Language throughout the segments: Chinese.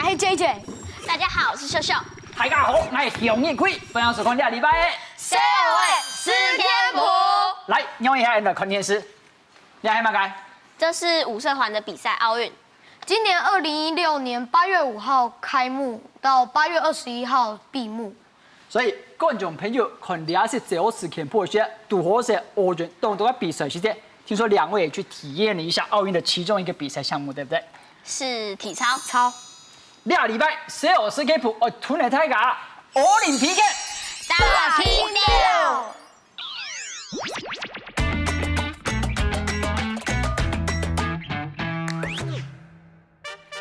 是 JJ。大家好，我是秀秀。大家好，我是杨彦奎，分享收看2礼拜的社会十天谱。来，用一下你的看电视，你还嘛该？这是5社团的比赛，奥运。今年2016年8月5号开幕，到8月21号闭幕。所以观众朋友看的是最后10天谱些如何是奥运动作的比赛期间，听说2位也去体验了一下奥运的其中一个比赛项目，对不对？是体操。 2礼拜10天谱，我突然大家奥林匹克大拼六。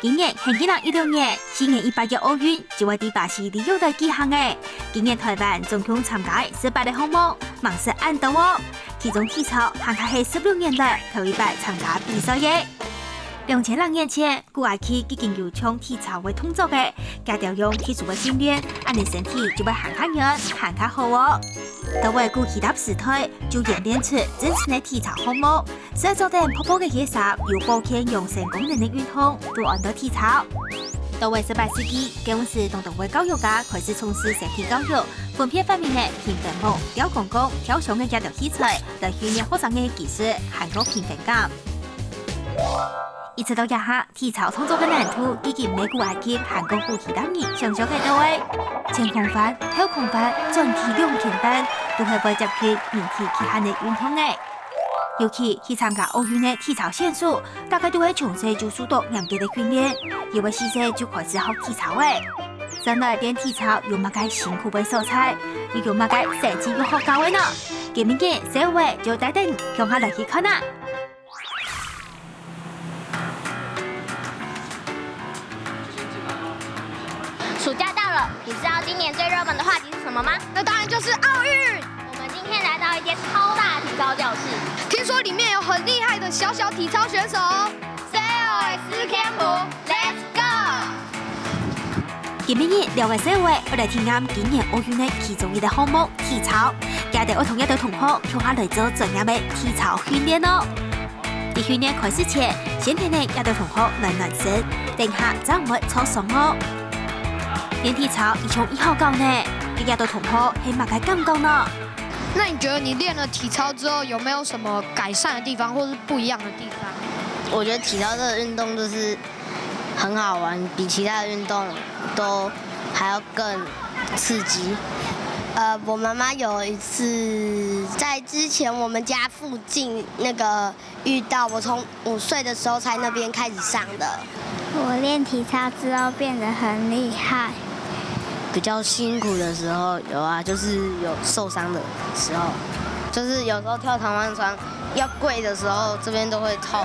今年係2016年，4月18日奧運就會喺巴西利亞舉行嘅。今年台灣總共參加18個項目，忙是按到哦。其中體操行卡係16年來頭一擺參加比賽嘅。2002年前，古埃及已經有將體操為動作嘅，加條用體操嘅訓練，安尼身體就會行卡遠、行卡好哦。到為古希臘時代就演練出真正嘅體操項目。 所以做定泡泡嘅嘢時，有保健養生功能嘅運動都按到體操。到為18世紀，嗰陣時，當地嘅教育家開始從事身體教育，分別發明嘅平衡木、吊公公、跳繩嘅一條器材，來訓練學生嘅技術，還有平衡感。一直到日下，體操創作嘅難度已經美古埃及、韓國古希臘人想象嘅到位。前空翻、後空翻、轉體2片班，都係為集決人體其他嘅運動嘅。 尤其去參加奧運的體操選手，大概都會從細就受到嚴格的訓練，因為細細就開始學體操嘅。真來練體操有乜嘅辛苦嘅所在，又有乜嘅成績要學教嘅呢？今年嘅社會就帶定向下來去看啦。暑假到了，你知道今年最熱門的話題是什麼嗎？那當然就是奧運。 我們今天來到一間超大體操教室，聽說裡面有很厲害的小體操選手。10天譜 ，Let's go！ 今年2位社會，我來聽啱今年奧運的其中一個項目體操，家哋我同一隊同學向下來做專業的體操訓練咯。喺訓練開始前，先聽聽一隊同學來暖身，等下就唔會錯鬆哦。練體操已從1號講呢，一隊同學係乜嘅感覺呢？ 那你覺得你練了體操之後，有沒有什麼改善的地方，或是不一樣的地方？我覺得體操這個運動就是很好玩，比其他的運動都還要更刺激。我媽媽有一次在之前我們家附近那個遇到，我從5歲的時候才那邊開始上的。我練體操之後變得很厲害。 比較辛苦的時候有啊，就是有受傷的時候，就是有時候跳彈簧床要跪的時候，這邊都會痛。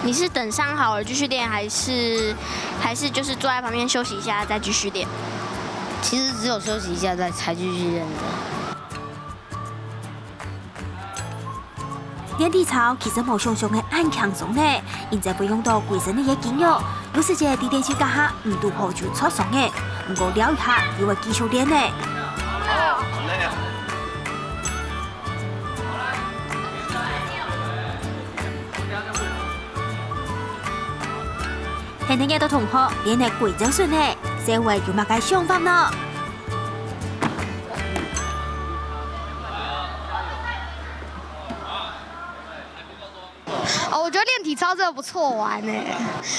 你是等傷好了繼續練，還是就是坐在旁邊休息一下再繼續練？其實只有休息一下再才繼續練的。 練體操其實冇想象嘅很輕鬆嘅，現在不用到貴身嘅肌肉，有時間喺電視架下唔都好就錯鬆嘅，唔過撩一下又會繼續練嘅。聽聽嘅到同學練嘅貴州順嘅，社會有乜嘅想法呢？ 我覺得練體操真的不錯玩呢，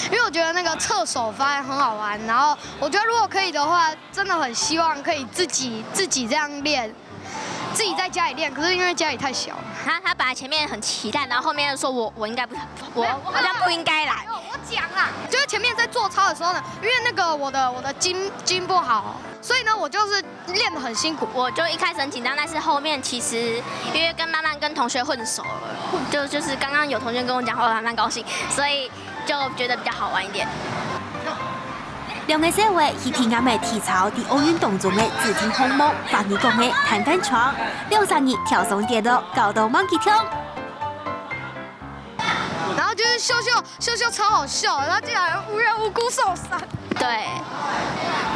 因為我覺得那個側手翻很好玩，然後我覺得如果可以的話，真的很希望可以自己這樣練，自己在家裡練。可是因為家裡太小，他本來前面很期待，然後後面說我應該不，我好像不應該來。我講啦，就是前面在做操的時候呢，因為那個我的筋不好，所以呢我就是練得很辛苦。我就一開始很緊張，但是後面其實因為慢慢跟同學混熟了，就是剛剛有同學跟我講話，我還蠻高興，所以就覺得比較好玩一點。兩個社會去體驗嘅體操喺奧運當中嘅指定項目，法語講嘅彈翻床，2人跳上跌落，搞到忘記跳。然後就是秀秀超好笑，他竟然無緣無故受傷。對，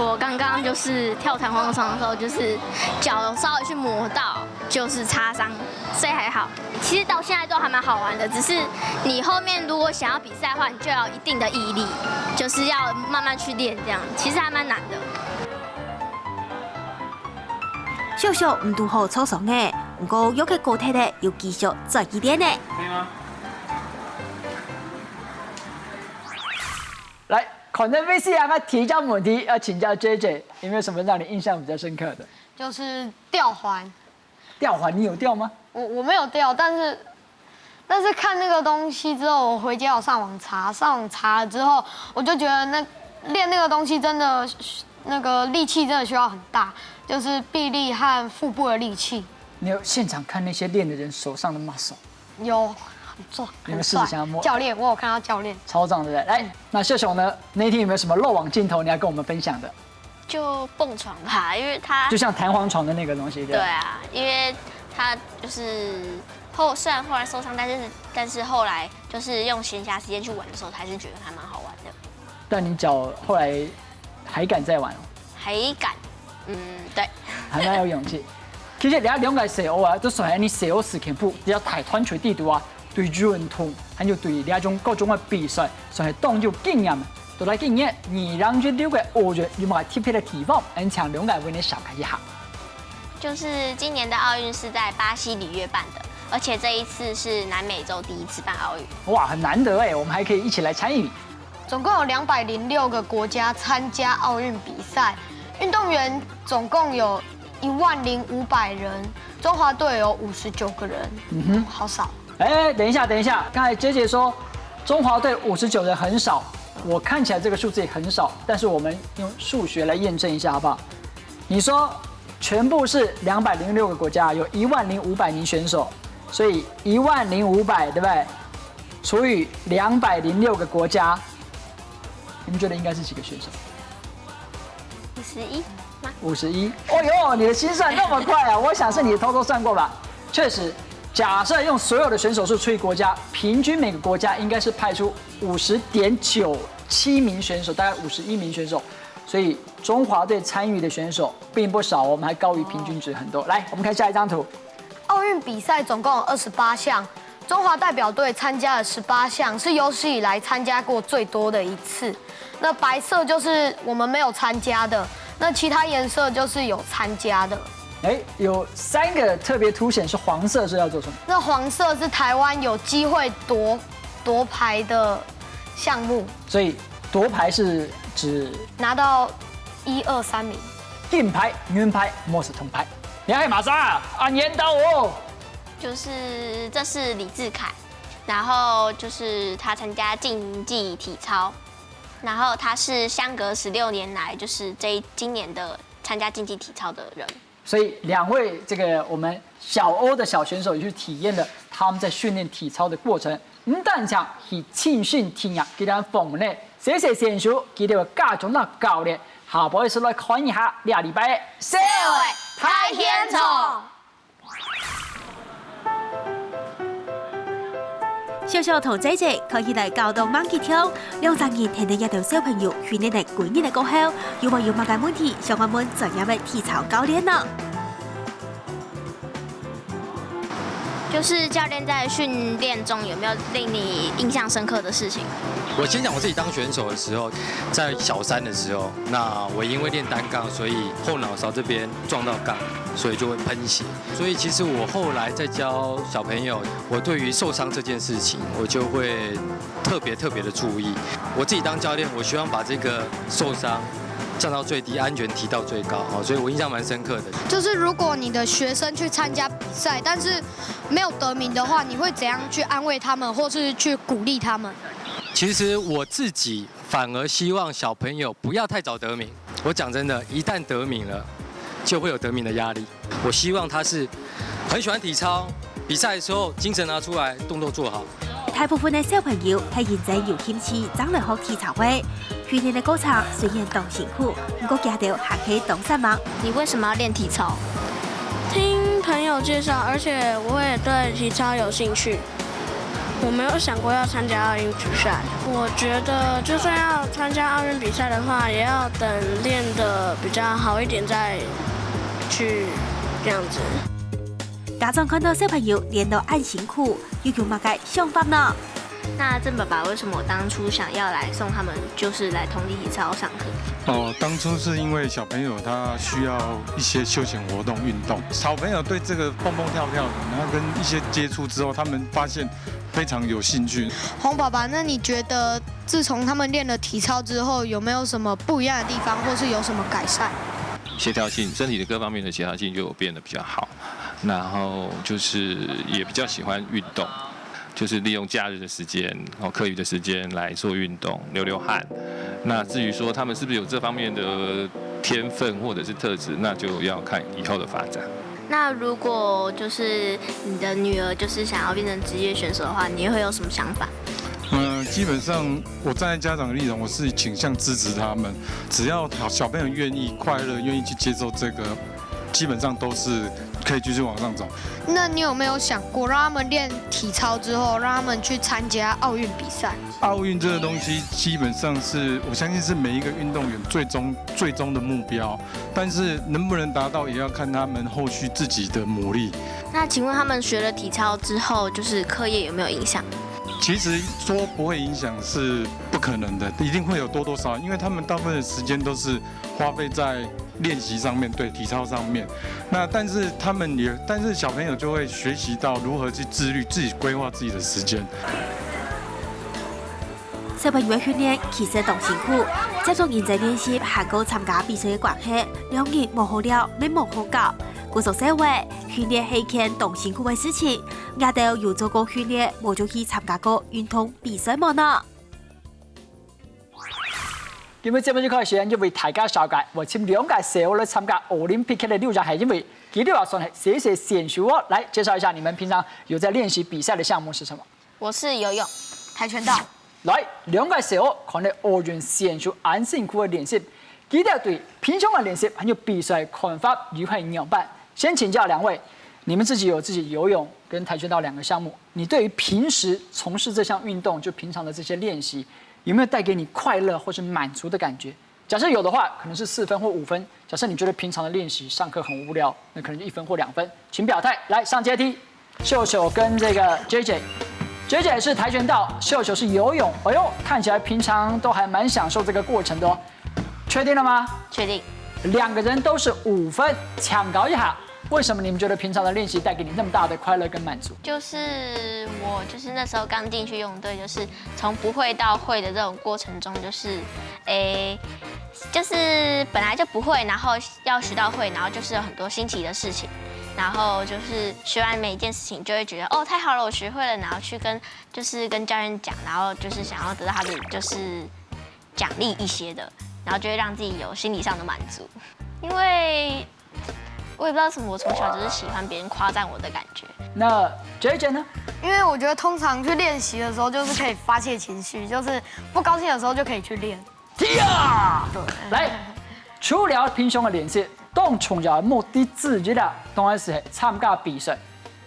我刚刚就是跳弹簧床的时候，就是脚稍微去磨到，就是擦伤，所以还好。其实到现在都还蛮好玩的，只是你后面如果想要比赛的话，你就要有一定的毅力，就是要慢慢去练这样。其实还蛮难的。小小唔拄好粗爽嘅，不过有嘅高体力要继续再去练呢。可以吗？来，可能 VCR 他提一下问题，要请教 JJ， 有没有什么让你印象比较深刻的？就是吊环，吊环你有吊吗？我没有吊，但是看那个东西之后，我回家有上网查了之后，我就觉得练那个东西真的那个力气真的需要很大，就是臂力和腹部的力气。你有现场看那些练的人手上的 muscle， 有很壮，你们很帅试着想要摸教练，我有看到教练。超壮对不对？来，那秀雄呢？那一天有没有什么漏网镜头你要跟我们分享的？就蹦床吧，因为他就像弹簧床的那个东西，对啊，因为他就是虽然后来受伤，但是后来就是用闲暇时间去玩的时候，还是觉得还蛮好玩的。但你脚后来还敢再玩哦？还敢，对，还蛮有勇气。其實你喺兩屆社奧啊，都算係你社奧事件簿，你有大團隨地度啊，對運動，還有對呢一種各種嘅比賽，算係當有經驗。都來經驗，你讓這六個奧運有冇特別的地方，能請兩屆為你紹介一下？就是今年的奧運是在巴西里約辦的，而且這一次是南美洲第一次辦奧運。哇，很難得哎，我們還可以一起來參與。總共有206個國家參加奧運比賽，運動員總共有10500人，中華隊有59個人，好少。哎，等一下，剛才姐姐說中華隊59人很少，我看起來這個數字也很少，但是我們用數學來驗證一下，好不好？你說全部是206個國家，有10500名選手，所以10500，對不對？除以206個國家，你們覺得應該是幾個選手51嗎？51。哦呦，你的心算那麼快啊！我想是你偷偷算過吧？確實，假設用所有的選手數除以國家，平均每個國家應該是派出50.97名選手，大概51名選手。所以中華隊參與的選手並不少，我們還高於平均值很多。來，我們看下一張圖。奧運比賽總共有28項，中華代表隊參加了18項，是有史以來參加過最多的一次。那白色就是我們沒有參加的，那其他顏色就是有參加的。哎，有3個特別凸顯，是黃色是要做什麼？那黃色是台灣有機會奪牌的項目，所以奪牌是指拿到1、2、3名。金牌、銀牌、莫是銅牌。你係馬莎按嚴到哦。就是這是李智凱，然後就是他參加競技體操，然後他是相隔16年來就是今年的參加競技體操的人。所以2位這個我們小歐的小選手也去體驗了他們在訓練體操的過程。唔單止係青訓體驗，佢哋訪問呢，這些選手佢哋有各種的教練。下不好意思來看一下2禮拜的社會太現場。小小同姐姐可以嚟教導猛吉跳，2週年聽到一條小朋友訓練嚟幾年嘅過後，有冇乜嘅問題想我們專業嘅體操教練呢？就是教練在訓練中有沒有令你印象深刻的事情？我先講我自己當選手的時候，在小3的時候，那我因為練單槓，所以後腦勺這邊撞到槓，所以就會噴血。所以其實我後來在教小朋友，我對於受傷這件事情，我就會特別的注意。我自己當教練，我希望把這個受傷降到最低，安全提到最高，所以我印象蠻深刻的。就是如果你的學生去參加比賽，但是沒有得名的話，你會怎樣去安慰他們，或是去鼓勵他們？其實我自己反而希望小朋友不要太早得名。我講真的，一旦得名了，就會有得名的壓力。我希望他是很喜歡體操，比賽的時候精神拿出來，動作做好。大部分嘅小朋友係現在有興趣爭嚟學體操嘅，訓練嘅過程雖然當辛苦，不過家長還可以幫上忙。你為什麼要練體操？聽朋友介紹，而且我也對體操有興趣。我没有想过要参加奥运比赛。我觉得就算要参加奥运比赛的话，也要等练得比较好一点再去这样子。家长看到小朋友练到按辛苦，又有乜嘅想法呢？那郑爸爸为什么当初想要来送他们，就是来同体操上课？当初是因为小朋友他需要一些休闲活动、运动。小朋友对这个蹦蹦跳跳的，然后跟一些接触之后，他们发现非常有兴趣。洪爸爸，那你觉得自从他们练了体操之后，有没有什么不一样的地方，或是有什么改善？协调性，身体的各方面的协调性就变得比较好，然后就是也比较喜欢运动。就是利用假日的时间、课余的时间来做运动、流汗。那至于说他们是不是有这方面的天分或者是特质，那就要看以后的发展。那如果就是你的女儿就是想要变成职业选手的话，你会有什么想法？基本上我站在家长的立场，我是倾向支持他们，只要小朋友愿意、快乐、愿意去接受这个，基本上都是可以继续往上走。那你有没有想过，让他们练体操之后，让他们去参加奥运比赛？奥运这个东西，基本上是我相信是每一个运动员最终的目标，但是能不能达到，也要看他们后续自己的努力。那请问他们学了体操之后，就是课业有没有影响？其实说不会影响是不可能的，一定会有多多少少，因为他们大部分的时间都是花费在练习上面，对体操上面。那但是小朋友就会学习到如何去自律，自己规划自己的时间。小朋友嘅训练其實同辛苦，加上現在練習行過參加比賽嘅關係，2年冇好了，你冇好教。故作社會訓練係件同辛苦嘅事情，也都有做過訓練，冇就去參加過運動比賽麼呢？今日節目就開始，因為大家了解，我請2屆社會來參加奧林匹克的6屆，係因為佢哋話算係寫選手哦。來介紹一下你們平常有在練習比賽的項目是什麼？我是游泳、跆拳道。來2屆社會可能奧運選手安辛苦的練習，佢哋對平常的練習還有比賽看法如何樣辦？先請教2位，你們自己有自己游泳跟跆拳道2個項目，你對於平時從事這項運動，就平常的這些練習，有沒有帶給你快樂或是滿足的感覺？假設有的話，可能是4分或5分；假設你覺得平常的練習上課很無聊，那可能就1分或2分。請表態。來上階梯，秀秀跟這個 JJ 是跆拳道，秀秀是游泳。哎呦，看起來平常都還蠻享受這個過程的哦。確定了嗎？確定。2個人都是5分，搶高一下。為什麼你們覺得平常的練習帶給你那麼大的快樂跟滿足？就是我那時候剛進去游泳隊，就是從不會到會的這種過程中，就是本來就不會，然後要學到會，然後就是有很多新奇的事情，然後就是學完每一件事情就會覺得哦太好了，我學會了，然後去跟教練講，然後就是想要得到他的就是獎勵一些的，然後就會讓自己有心理上的滿足，因為我也不知道什麼，我從小就是喜歡別人誇讚我的感覺。那 JJ 呢？因為我覺得通常去練習的時候，就是可以發洩情緒，就是不高興的時候就可以去練。對，來，除了平常的練習，當從小目的之一啦，當然是參加比賽。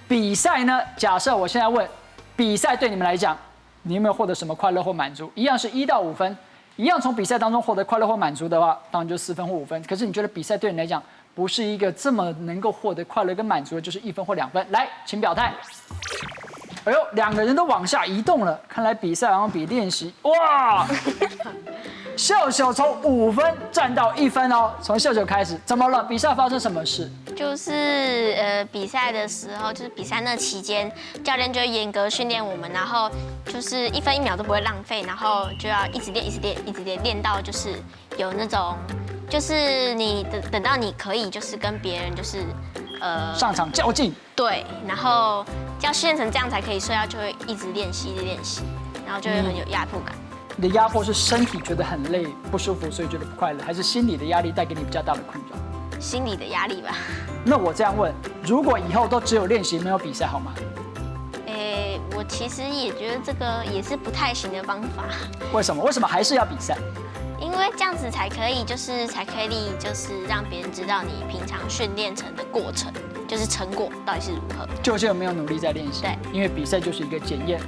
比賽呢，假設我現在問，比賽對你們來講，你有沒有獲得什麼快樂或滿足？一樣是1到5分，一樣從比賽當中獲得快樂或滿足的話，當然就4分或5分。可是你覺得比賽對你來講，不是一個這麼能夠獲得快樂跟滿足的，就是1分或2分。來，請表態。哎呦，2個人都往下移動了，看來比賽好像比練習，哇！秀秀從5分站到1分哦，從秀秀開始，怎麼了？比賽發生什麼事？就是比賽的時候，就是比賽那期間，教練就會嚴格訓練我們，然後就是1分1秒都不會浪費，然後就要一直練，一直練，一直練，練到就是有那種，就是你等到你可以就是跟別人就是上場較勁。對，然後要訓練成這樣才可以，所以就會一直練習，一直練習，然後就會很有壓迫感。你的壓迫是身體覺得很累不舒服，所以覺得不快樂，還是心理的壓力帶給你比較大的困擾？心理的壓力吧。那我這樣問，如果以後都只有練習沒有比賽，好嗎？我其實也覺得這個也是不太行的方法。為什麼？為什麼還是要比賽？因為這樣子才可以就是讓別人知道你平常訓練成的過程，就是成果到底是如何。究竟有沒有努力在練習？對，因為比賽就是一個檢驗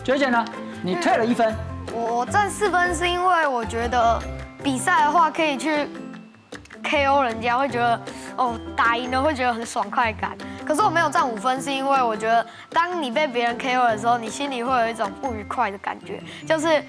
娟姐呢？你退了1分。我占4分是因为我觉得比赛的话可以去 KO 人家，会觉得哦打赢了会觉得很爽快感。可是我没有占5分，是因为我觉得当你被别人 KO 的时候，你心里会有一种不愉快的感觉，就是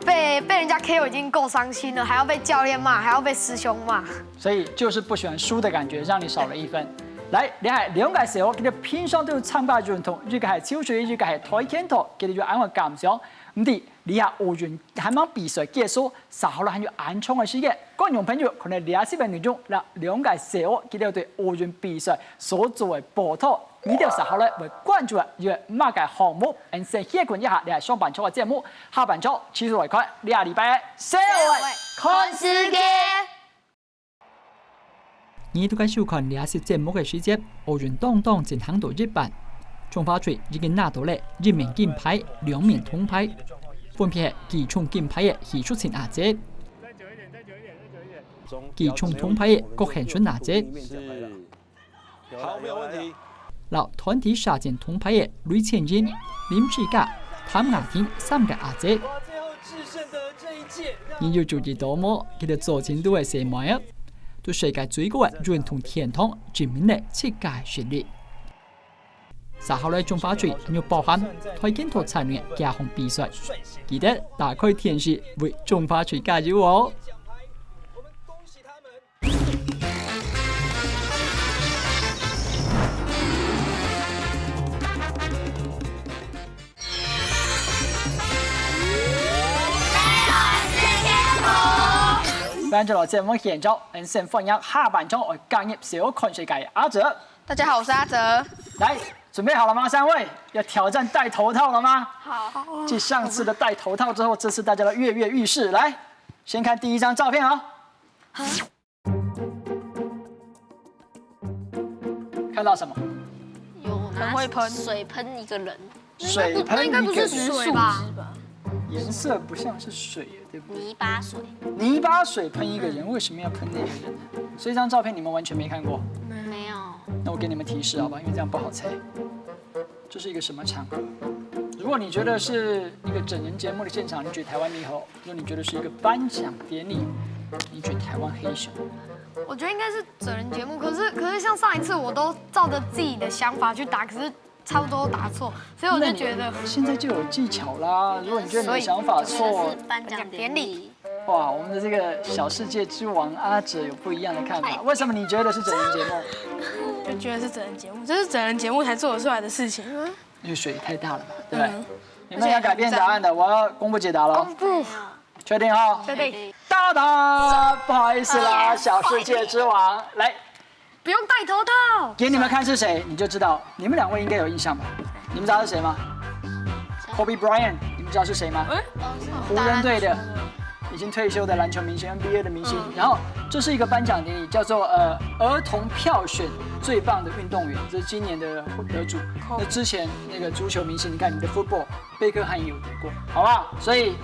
被人家 KO 已经够伤心了，还要被教练骂，还要被师兄骂。所以就是不喜欢输的感觉，让你少了1分。来，你係兩屆時候，佢哋偏向都要參加運動，一個係超水，一個係跆拳道，佢哋要按個感想。咁啲你下奧運係啱比賽結束，稍後咧係要按衝嘅時間，觀眾朋友可能20分鐘，嗱兩屆時候佢哋對奧運比賽所做嘅報道，呢條稍後咧會關注嘅乜嘅項目，先協管一下你係上半場嘅節目，下半場持續嚟看，你下禮拜4位看時間。你都該收看歷史節目嘅時節，奧運當當進行到一半，中華隊已經拿到了1面金牌、2面銅牌，分別係舉重金牌嘅許淑晴阿姐，舉重銅牌嘅郭婞淳阿姐，好，沒有問題。嗱，團體射箭銅牌嘅呂倩欣、林志嘉、譚雅婷3個阿姐。你要注意到麼？佢哋做前都係什麼啊？對世界最高嘅運動天堂證明了世界實力。稍後咧，中華隊要包含跆拳道參與加項比賽，記得打開電視為中華隊加油哦！跟住落節目現咗，先歡迎下半場我加入小看世界嘅阿哲。大家好，我是阿哲。來，準備好了嗎？3位要挑戰戴頭套了嗎？好。繼上次的戴頭套之後，這次大家都躍躍欲試。來，先看第一張照片啊。看到什麼？有很會噴水噴一個人。水噴一個人。那應該不是水吧？顏色不像是水，對不對？泥巴水。泥巴水噴一個人，為什麼要噴那個人呢？所以這張照片你們完全沒看過。沒有。那我給你們提示好吧，因為這樣不好猜。這是一個什麼場合？如果你覺得是一個整人節目的現場，你舉台灣獼猴；如果你覺得是一個頒獎典禮，你舉台灣黑熊。我覺得應該是整人節目，可是像上一次我都照着自己的想法去打，可是差不多都打錯，所以我就覺得現在就有技巧啦。如果你覺得你的想法錯，頒獎典禮。哇，我們的這個小世界之王阿哲有不一樣的看法。為什麼你覺得是整人節目？就覺得是整人節目，這是整人節目才做得出來的事情。因為水太大了嘛，對不對？你們要改變答案的，我要公布解答了。公布。確定哈？確定。大答，不好意思啦，小世界之王，來。不用戴頭套。給你們看是誰，你就知道。你們兩位應該有印象吧？你們知道是誰嗎 ？Kobe Bryant，你們知道是誰嗎？湖人隊的。已經退休的籃球明星 NBA 的明星，然後這是一個頒獎典禮，叫做兒童票選最棒的運動員，這是今年的得主。那之前那個足球明星，你看你的 football，貝克漢也有得過，好不好？所以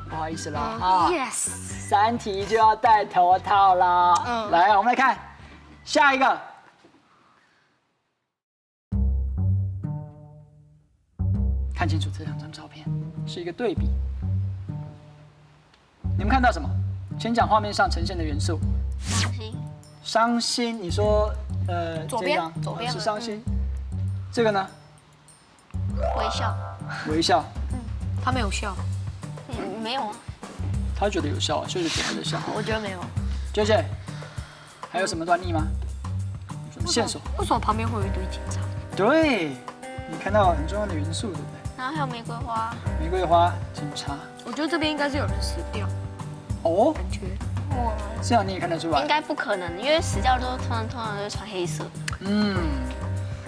不好意思啦啊 ，yes， 3題就要戴頭套啦。來，我們來看下一個，看清楚這兩張照片，是一個對比。你們看到什麼？先講畫面上呈現的元素。傷心。傷心，你說左邊是傷心。這個呢？微笑。微笑。他沒有笑。沒有啊。他覺得有笑，就是覺得笑。我覺得沒有。娟姐，還有什麼端倪嗎？什麼線索？為什麼旁邊會有一堆警察？對，你看到很重要的元素，對不對？然後還有玫瑰花。玫瑰花，警察。我覺得這邊應該是有人死掉。哦。感覺。哇。這樣你也看得出來？應該不可能，因為死掉都通常都會穿黑色。嗯，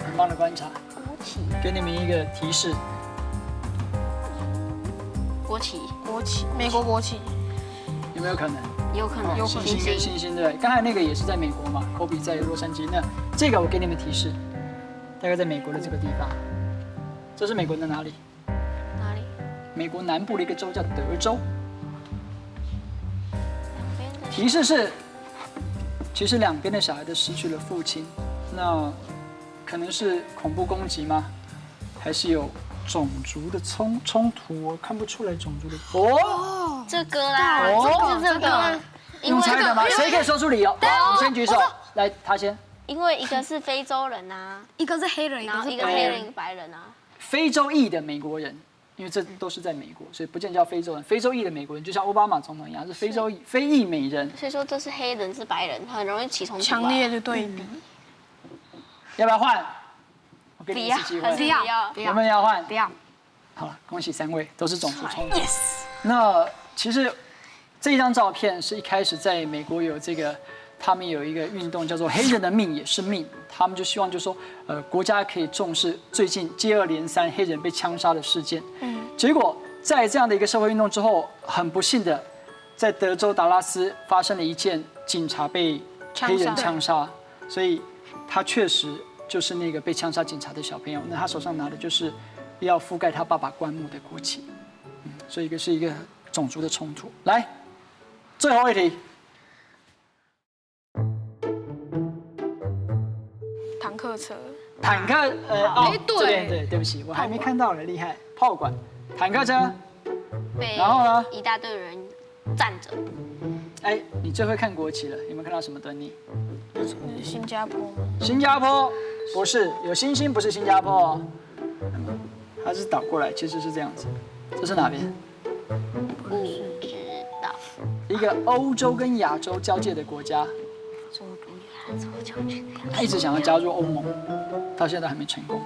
很棒的觀察。國旗。給你們一個提示。國旗。國旗。美國國旗。有沒有可能？有可能。星星跟星星，對。剛才那個也是在美國嘛，Kobe在洛杉磯。那這個我給你們提示，大概在美國的這個地方。這是美國的哪裡？哪裡？美國南部的一個州叫德州。提示是，其實兩邊的小孩都失去了父親，那可能是恐怖攻擊嗎？還是有种族的冲突，我看不出来种族的哦，这个啦，这个，用猜的吗？谁可以说出理由？你先举手，来，他先。因为一个是非洲人啊，一个是黑人，然后一个黑人，一个白人啊。非洲裔的美国人。因为这都是在美国，所以不见叫非洲人。非洲裔的美国人，就像奥巴马总统一样，是非洲裔、非裔美人。所以说这是黑人，是白人，很容易起冲突。强烈的对比。要不要换？我给你一次机会。不要，有没有要换？不要。好了，恭喜3位都是种族冲突。那其实这张照片是一开始在美国有这个。他们有一个运动叫做"黑人的命也是命"，他们就希望就是说，国家可以重视最近接二连三黑人被枪杀的事件。结果在这样的一个社会运动之后，很不幸的，在德州达拉斯发生了一件警察被黑人枪杀，所以他确实就是那个被枪杀警察的小朋友。那他手上拿的就是要覆盖他爸爸棺木的国旗，所以是一个种族的冲突。来，最后一题。坦克车，坦克，对不起，我还没看到呢，厉害，炮管，坦克车，然后呢？一大堆人站着。哎，你最会看国旗了，有没有看到什么端倪？新加坡吗？新加坡不是，有星星不是新加坡哦，它是倒过来，其实是这样子。这是哪边？不知道。一个欧洲跟亚洲交界的国家。他一直想要加入欧盟，到现在还没成功。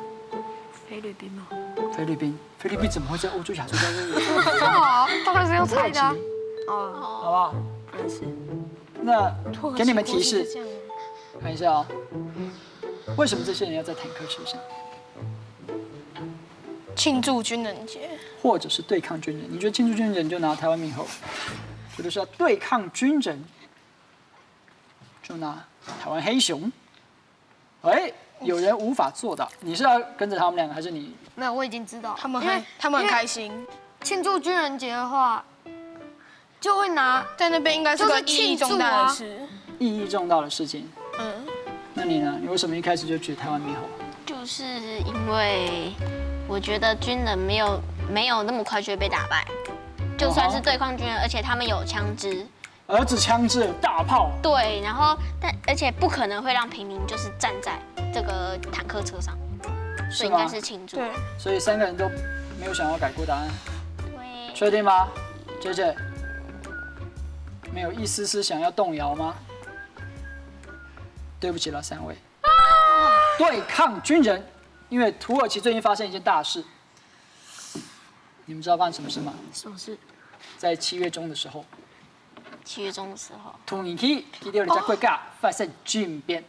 菲律宾吗？菲律宾怎么会在欧洲、亚洲交界？当然是用猜的。好不好？是。那给你们提示，看一下啊，为什么这些人要在坦克车上？庆祝军人节，或者是对抗军人？你觉得庆祝军人就拿台湾猕猴，觉得是要对抗军人，就拿台湾黑熊。哎，有人无法做到，你是要跟着他们两个，还是你？没有，我已经知道，他们很开心。庆祝军人节的话，就会拿在那边应该是个意义重大的事，意义重大的事情。那你呢？你为什么一开始就举台湾猕猴？就是因为我觉得军人没有那么快就会被打败，就算是对抗军人，而且他们有枪支。儿子枪支有大炮。对，然后而且不可能会让平民就是站在这个坦克车上，所以应该是庆祝。对，所以3个人都没有想要改过答案。对。确定吗？姐姐，没有一丝丝想要动摇吗？对不起了3位。对抗军人，因为土耳其最近发生一件大事，你们知道发生什么事吗？什么事？在7月中的时候。7月中的时候，土耳其第六个国家发生军变，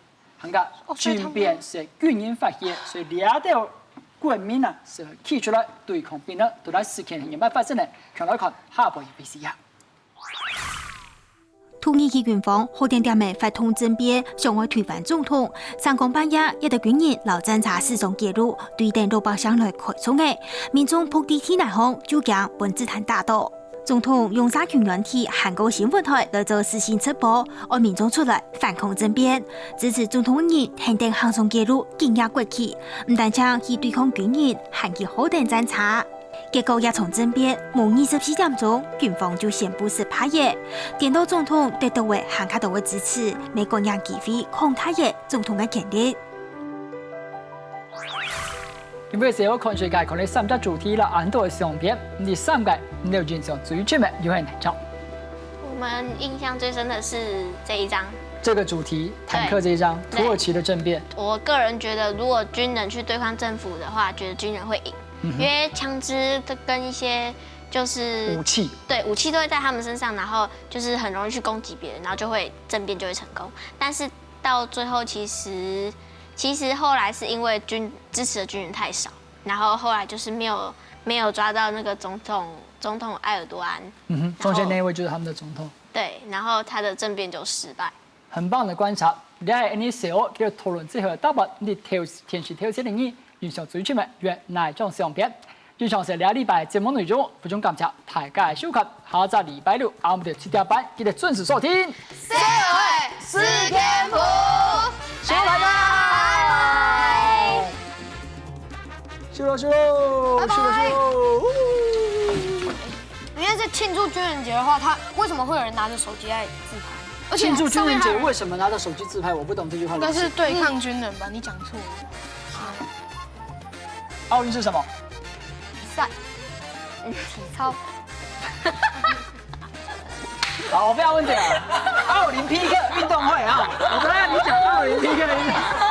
军变是军人发起，所以2条国民啊是起出来对抗兵呢，都在事件现在发生的，看来看下部 ABC 啊。土耳其军方好点点的发动政变，想要推翻总统。3更半夜，一队军人老侦查始终介入，对等老百姓来开枪的，民众扑地铁内行，就将本子弹打倒。总统用社群软体韩国新闻台来做实时直播，让民众出来反抗政变，支持总统的人肯定行上介入镇压国旗，唔但将去对抗军人，还去好等侦查。结果也从政变无24點鐘，軍方就宣布是拍野，點到總統得到嘅韓卡島嘅支持，美國人機會抗太野總統嘅權力。因為社會科學界可能3隻主題啦，很多嘅相片，第3個你有印象最深嘅有哪張？我們印象最深的是這一張。這個主題坦克這一張，土耳其的政變。我個人覺得，如果軍人去對抗政府的話，覺得軍人會贏。因為槍支跟一些就是武器，對，武器都會在他們身上，然後就是很容易去攻擊別人，然後就會政變就會成功。但是到最後，其實後來是因為支持的軍人太少，然後後來就是沒有抓到那個總統埃爾多安。中間那一位就是他們的總統。對，然後他的政變就失敗。很棒的觀察，你係你社會嘅討論之後，答案你填寫條寫定義。印象最深嘅原哪張相片？以上是2禮拜節目內容，非常感謝大家收看。下個禮拜六下午7點半記得準時收聽。社會是天賦，拜拜。输了，输喽，拜拜输了，输喽。你看是庆祝军人节的话，他为什么会有人拿着手机在自拍？而且庆祝军人节上面还有为什么拿着手机自拍？我不懂这句话应该的意思。是对抗军人吧？你讲错了。奥运是什么？比赛，体操。好，我不要问这个。奥林匹克运动会啊，我都要你讲奥林匹克运动。